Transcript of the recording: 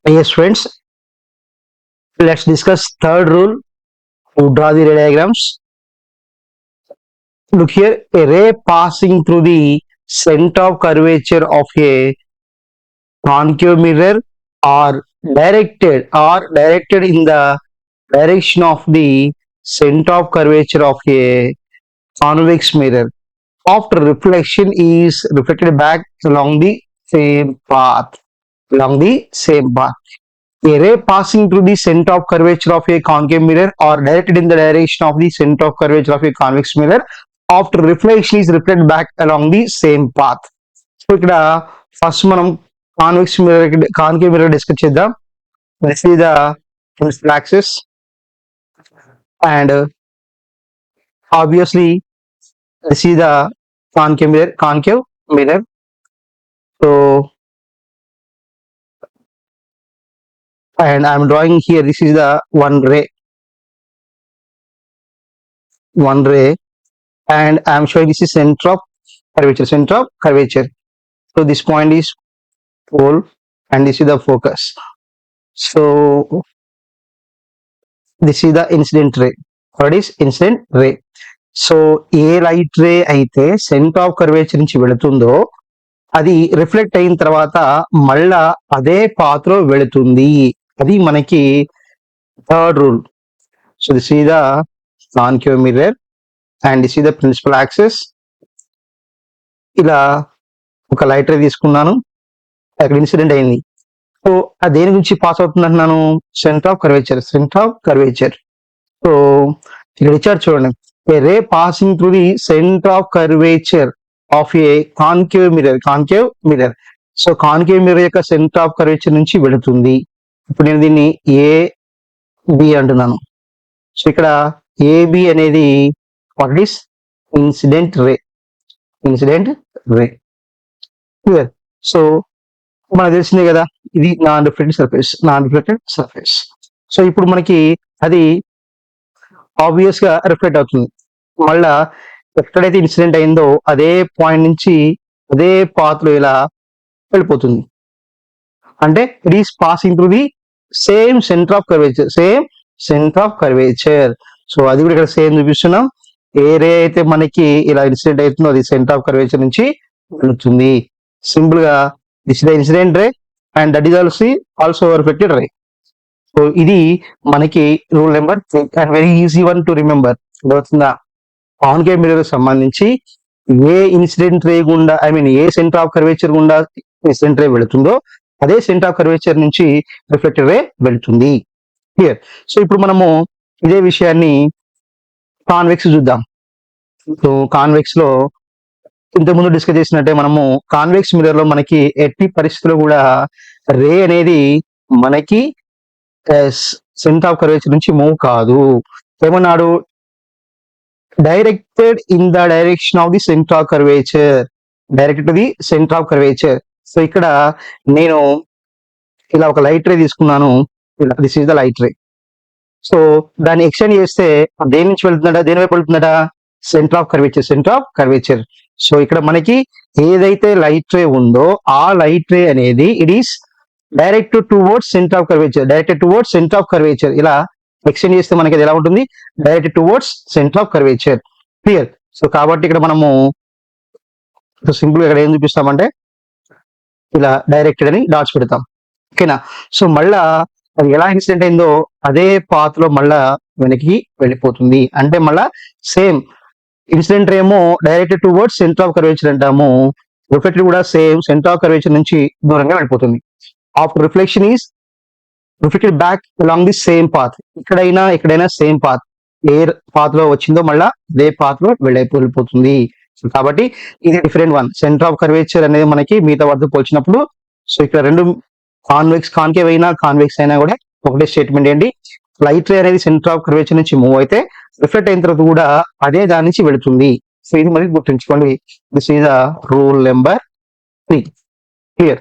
Yes, friends, let's discuss third rule to draw the ray diagrams. Look here, a ray passing through the center of curvature of a concave mirror are directed in the direction of the center of curvature of a convex mirror. After reflection is reflected back along the same path. A ray passing through the center of curvature of a concave mirror or directed in the direction of the center of curvature of a convex mirror after reflection is reflected back along the same path. So ఇక్కడ first మనం concave mirror discuss చేద్దాం. This is the principal axis and obviously this is the concave mirror. So and I'm drawing here, this is the one ray and I'm showing this is center of curvature. So this point is pole and this is the focus. So this is the incident ray. What is incident ray? So A light ray అయితే centre of curvature నుంచి వెళుతుందో అది reflect అయిన తర్వాత మళ్ళా అదే path లో వెళుతుంది. అది మనకి third rule. So this is the concave mirror and this is the principal axis. ఇలా ఒక లైట్ రే తీసుకున్నాను, అక్కడ ఇన్సిడెంట్ అయింది. సో అది దేని గురించి పాస్ అవుతుంది అంటున్నాను? Centre of curvature. సో ఇక్కడ ఇచ్చారు చూడండి, a ray passing through the center of curvature of a concave mirror. So concave mirror యొక్క సెంటర్ ఆఫ్ కర్వేచర్ నుంచి వెళుతుంది. ఇప్పుడు నేను దీన్ని ఏబి అంటున్నాను. సో ఇక్కడ ఏబి అనేది what is incident ray. So మనకు తెలిసిందే కదా, ఇది నాన్ రిఫ్లెక్టెడ్ సర్ఫేస్. సో ఇప్పుడు మనకి అది ఆబ్వియస్ గా రిఫ్లెక్ట్ అవుతుంది. మళ్ళా ఎక్కడైతే ఇన్సిడెంట్ అయిందో అదే పాయింట్ నుంచి అదే పాత్ లో ఇలా వెళ్ళిపోతుంది. అంటే it is passing through the same centre of curvature. So అది కూడా ఇక్కడ సేమ్ చూపిస్తున్నాం. ఏ రే అయితే మనకి ఇలా ఇన్సిడెంట్ అవుతుందో అది సెంటర్ ఆఫ్ కర్వేచర్ నుంచి వెళుతుంది. సింపుల్ గా this is the incident ray and that is also reflected ray. So ఇది మనకి rule number 3 and very easy one to remember. అవుతుందా? కాన్కేవ్ మిర్రర్ సంబంధించి ఏ ఇన్సిడెంట్ రే గుండా ఏ సెంటర్ ఆఫ్ కర్వేచర్ గుండా incident ray వెళుతుందో అదే సెంటర్ ఆఫ్ కర్వేచర్ నుంచి reflected రే వెళుతుంది. క్లియర్? సో ఇప్పుడు మనము ఇదే విషయాన్ని కాన్వెక్స్ చూద్దాం. సో కాన్వెక్స్ లో ఇంతకుముందు డిస్కస్ చేసినట్టే మనము కాన్వెక్స్ మిర్రర్ లో మనకి ఎట్టి పరిస్థితుల్లో కూడా రే అనేది మనకి సెంటర్ ఆఫ్ కర్వేచర్ నుంచి మూవ్ కాదు. ఏమన్నాడు? Directed in the direction of the centre of curvature. So ఇక్కడ నేను ఇలా ఒక లైట్ రే తీసుకున్నాను. This is the light ray. So దాన్ని ఎక్స్టెండ్ చేస్తే దేని నుంచి వెళ్తుందట, దేని వైపు వెళ్తుందట? Centre of curvature. సో ఇక్కడ మనకి ఏదైతే లైట్ రే ఉందో ఆ లైట్ రే అనేది it is direct towards centre of curvature. ఇలా ఎక్స్టెండ్ చేస్తే మనకి అది ఎలా ఉంటుంది? Direct towards centre of curvature. Clear? So కాబట్టి ఇక్కడ మనము సింపుల్ ఇక్కడ ఏం చూపిస్తామంటే ఇలా డైరెక్టెడ్ అని డాట్స్ పెడతాం. ఓకేనా? సో మళ్ళా అది ఎలా ఇన్సిడెంట్ అయిందో అదే పాత్ లో మళ్ళా వెనక్కి వెళ్ళిపోతుంది. అంటే మళ్ళా సేమ్ ఇన్సిడెంట్ ఏమో direct towards centre of curvature అంటాము, రిఫ్లెక్టెడ్ కూడా సేమ్ సెంటర్ ఆఫ్ కర్వేచర్ నుంచి దూరంగా వెళ్ళిపోతుంది. After reflection is reflected back along the same path. ఎక్కడైనా సేమ్ పాత్, ఏ పాత్ లో వచ్చిందో మళ్ళా అదే పాత్ లో వెళ్ళిపోతుంది. కాబట్టి ఇది different one. Centre of curvature అనేది మనకి మిగతా వాటితో పోల్చినప్పుడు, సో ఇక్కడ రెండు కాన్కేవ్ అయినా కాన్వెక్స్ అయినా కూడా ఒకటే స్టేట్మెంట్ ఏంటి? లైట్ రే అనేది సెంటర్ ఆఫ్ కర్వేచర్ నుంచి మూవ్ అయితే రిఫ్లెక్ట్ అయిన తర్వాత కూడా అదే దాని నుంచి వెళుతుంది. సో ఇది మనకి గుర్తుంచుకోండి. This is rule number 3. Clear?